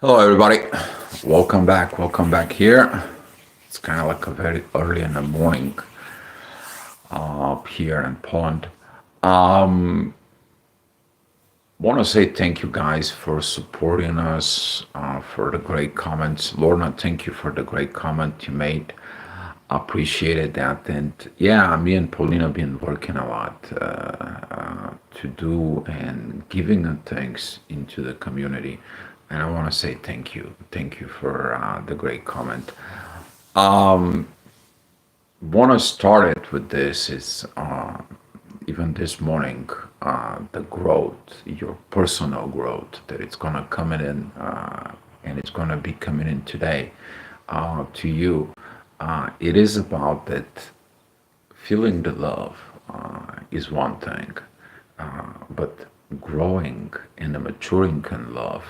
Hello, everybody. Welcome back. Welcome back here. It's kind of like a very early in the morning up here in Poland. Um, Want to say thank you guys for supporting us, for the great comments. Lorna, thank you for the great comment you made. Appreciated that. And yeah, me and Paulina have been working a lot to do and giving things into the community. And I want to say thank you. Thank you for the great comment. Want to start it with this is even this morning, the growth, your personal growth, that it's going to come in and it's going to be coming in today to you. It is about that feeling the love is one thing, but growing and maturing in love,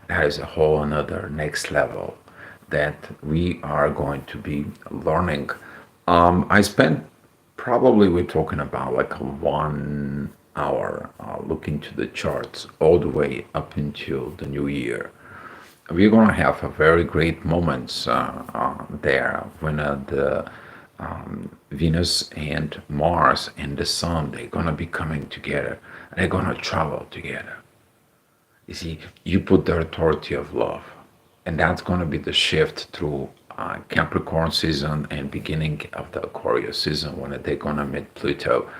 that is a whole another next level that we are going to be learning. I spent probably we're talking about like a 1 hour looking to the charts all the way up until the new year. We're going to have a very great moments there when the Venus and Mars and the Sun, they're going to be coming together. They're going to travel together. You see, you put the authority of love, and that's going to be the shift through Capricorn season and beginning of the Aquarius season when they're going to meet Pluto.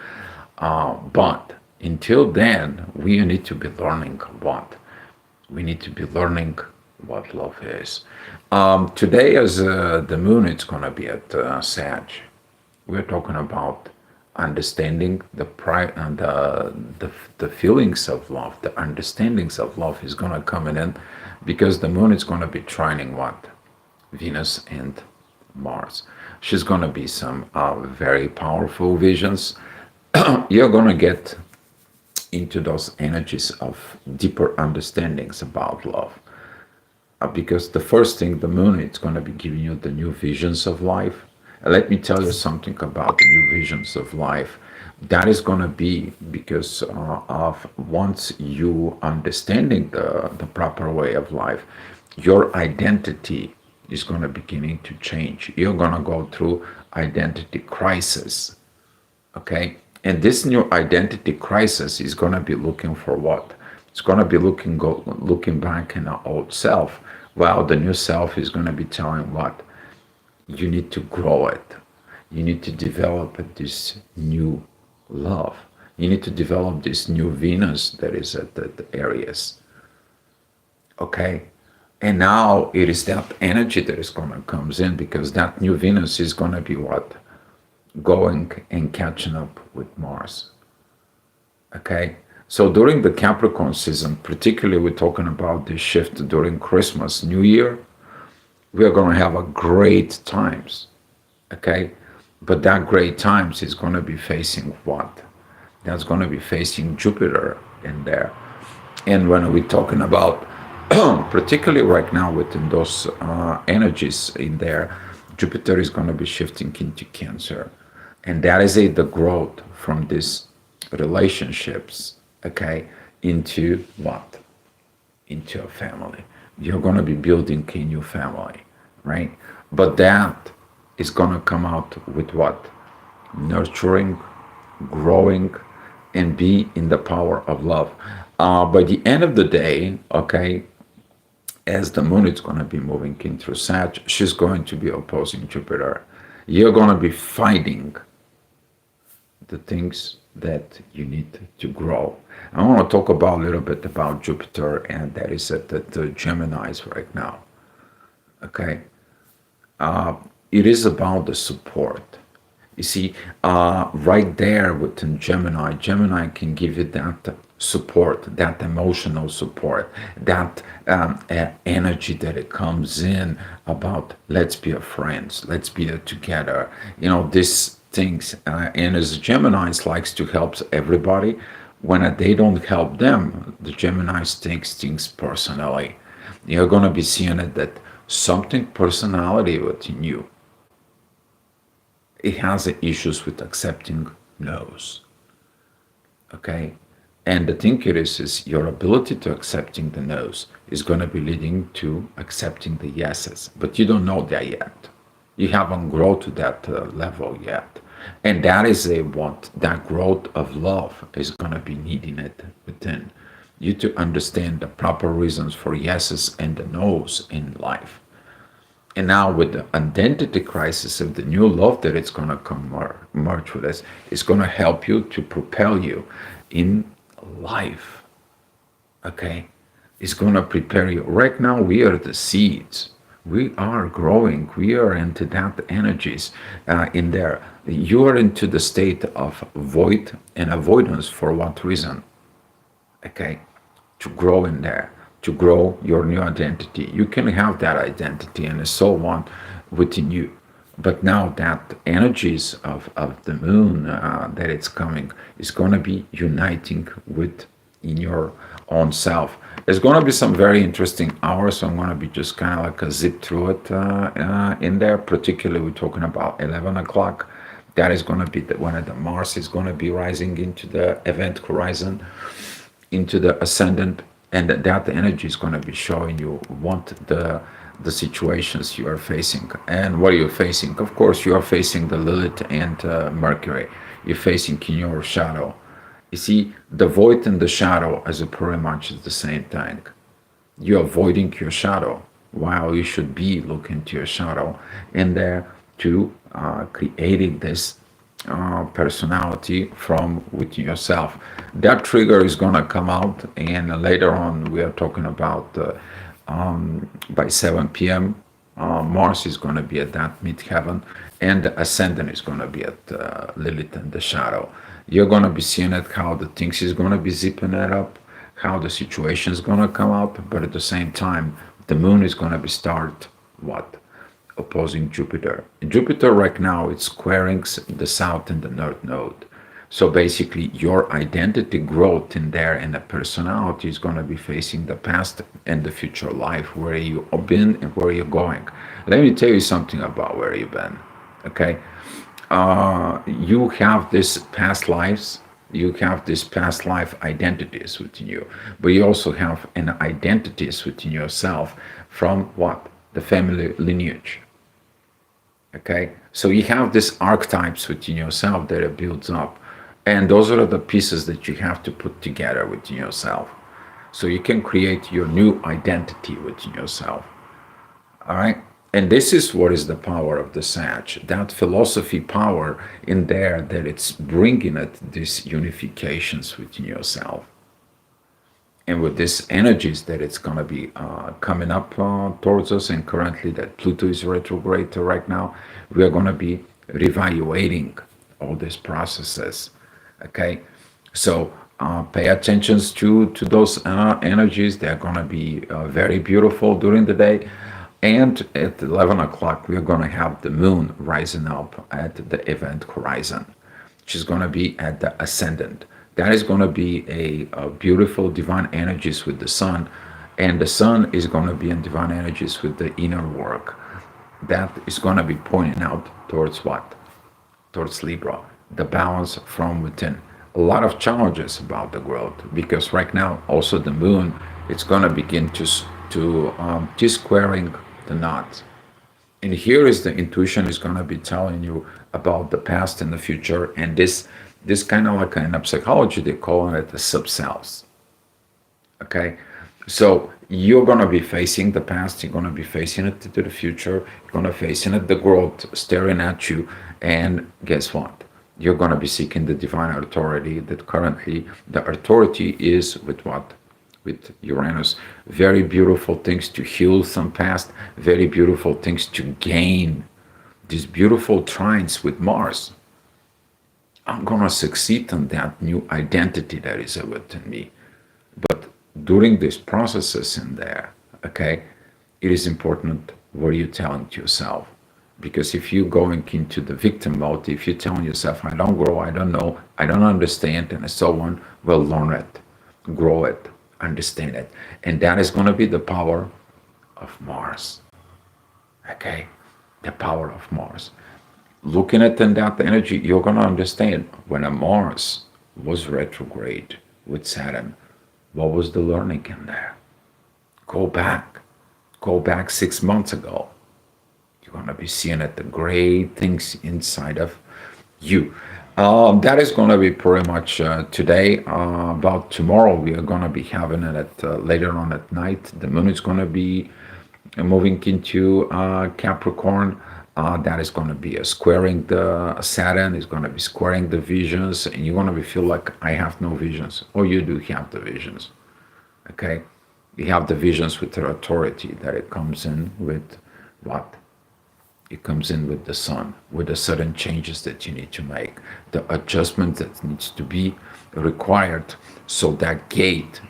But until then, we need to be learning what? We need to be learning what love is. Today, as the moon, it's going to be at Sag. We're talking about understanding the feelings of love, the understandings of love is going to come in because the moon is going to be trining what? Venus and Mars. She's going to be some very powerful visions. You're going to get into those energies of deeper understandings about love. Because the first thing, the moon, it's going to be giving you the new visions of life. Let me tell you something about the new visions of life. That is going to be because of once you understanding the proper way of life, your identity is going to beginning to change. You're going to go through identity crisis. Okay, and this new identity crisis is going to be looking for what? It's going to be looking back in the old self, while the new self is going to be telling what? You need to grow it. You need to develop this new love. You need to develop this new Venus that is at the Aries. Okay, and now it is that energy that is going to comes in because that new Venus is going to be what? Going and catching up with Mars. Okay, so during the Capricorn season, particularly we're talking about this shift during Christmas, New Year, we are going to have a great times. Okay, but that great times is going to be facing what? That's going to be facing Jupiter in there. And when we're talking about, particularly right now within those energies in there, Jupiter is going to be shifting into Cancer. And that is the growth from these relationships, okay, into what? Into a family. You're going to be building a new family, right? But that is going to come out with what? Nurturing, growing, and be in the power of love. By the end of the day, okay, as the moon is going to be moving into Sag, she's going to be opposing Jupiter. You're going to be fighting the things that you need to grow. I want to talk about a little bit about Jupiter, and that is at the Geminis right now. Okay, it is about the support. You see, right there within Gemini, Gemini can give you that support, that emotional support, that energy that it comes in about let's be a friends, let's be a together. You know, these things. And as Geminis likes to help everybody, when they don't help them, the Geminis takes things personally. You're going to be seeing it that something personality within you, it has issues with accepting no's. Okay, and the thing is your ability to accepting the no's is going to be leading to accepting the yeses, but you don't know that yet. You haven't grown to that level yet, and that is a what that growth of love is going to be needing it within you to understand the proper reasons for yeses and the nos in life. And now with the identity crisis of the new love that it's going to come merge with us, it's going to help you to propel you in life. Okay, it's going to prepare you. Right now we are the seeds, we are growing, we are into that energies in there. You are into the state of void and avoidance. For what reason? Okay, to grow in there, to grow your new identity. You can have that identity and so on within you, but now that energies of the moon that it's coming is going to be uniting with in your own self. There's going to be some very interesting hours, so I'm going to be just kind of like a zip through it in there. Particularly, we're talking about 11 o'clock. That is going to be when the Mars is going to be rising into the event horizon, into the ascendant, and that energy is going to be showing you what the situations you are facing. And what are you facing? Of course, you are facing the Lilith and Mercury. You're facing in your shadow. You see, the void and the shadow is pretty much the same thing. You're avoiding your shadow while you should be looking to your shadow in there to creating this personality from within yourself. That trigger is going to come out, and later on we are talking about by 7 p.m. Mars is going to be at that midheaven, and the ascendant is going to be at Lilith and the shadow. You're going to be seeing it how the things is going to be zipping it up, how the situation is going to come out, but at the same time, the moon is going to be start what? Opposing Jupiter. Jupiter right now it's squaring the south and the north node. So basically your identity growth in there and the personality is going to be facing the past and the future life, where you've been and where you're going. Let me tell you something about where you've been. Okay. You have this past lives, you have this past life identities within you, but you also have an identities within yourself from what? The family lineage. Okay, so you have these archetypes within yourself that it builds up, and those are the pieces that you have to put together within yourself so you can create your new identity within yourself. All right, and this is what is the power of the Sag, that philosophy power in there, that it's bringing it these unifications within yourself. And with these energies that it's going to be coming up towards us, and currently that Pluto is retrograde right now, we are going to be reevaluating all these processes. Okay, so pay attention to those energies. They're going to be very beautiful during the day. And at 11 o'clock, we are going to have the moon rising up at the event horizon, which is going to be at the ascendant. That is going to be a beautiful divine energies with the sun, and the sun is going to be in divine energies with the inner work. That is going to be pointing out towards what? Towards Libra, the balance from within. A lot of challenges about the growth, because right now also the moon, it's going to begin to T-squaring the knots. And here is the intuition is going to be telling you about the past and the future, and this kind of like in psychology they call it the subcells. Okay, so you're going to be facing the past, you're going to be facing it to the future, you're going to facing it the growth staring at you, and guess what? You're going to be seeking the divine authority. That currently the authority is with what? With Uranus. Very beautiful things to heal some past, very beautiful things to gain. These beautiful trines with Mars. I'm going to succeed on that new identity that is within me. But during these processes in there, okay, it is important what you're telling to yourself. Because if you're going into the victim mode, if you're telling yourself, I don't grow, I don't know, I don't understand, and so on, well, learn it, grow it, understand it. And that is going to be the power of Mars. Okay? The power of Mars. Looking at that energy, you're going to understand when a Mars was retrograde with Saturn, what was the learning in there? Go back. Go back 6 months ago. You're going to be seeing it, the great things inside of you. That is going to be pretty much today. About tomorrow, we are going to be having it at, later on at night. The moon is going to be moving into Capricorn. That is going to be squaring the Saturn, is going to be squaring the visions, and you're going to be feel like I have no visions. Or you do have the visions. Okay? You have the visions with the authority that it comes in with what? It comes in with the sun, with the sudden changes that you need to make, the adjustment that needs to be required so that gate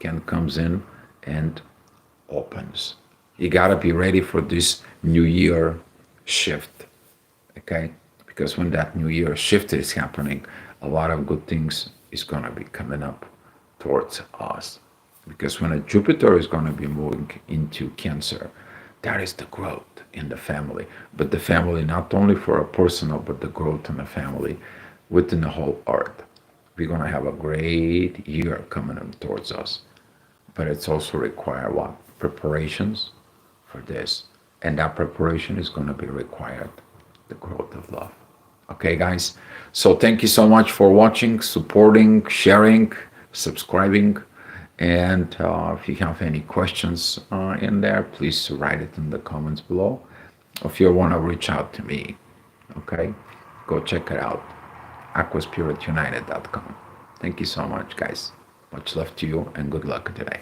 can comes in and opens. You gotta be ready for this new year shift, okay? Because when that new year shift is happening, a lot of good things is gonna be coming up towards us. Because when a Jupiter is gonna be moving into Cancer, that is the growth in the family. But the family, not only for a personal, but the growth in the family within the whole earth. We're going to have a great year coming in towards us. But it's also require what? Preparations for this. And that preparation is going to be required the growth of love. Okay, guys? So thank you so much for watching, supporting, sharing, subscribing. And if you have any questions in there, please write it in the comments below. If you want to reach out to me, okay, go check it out, aquaspiritunited.com. Thank you so much, guys. Much love to you and good luck today.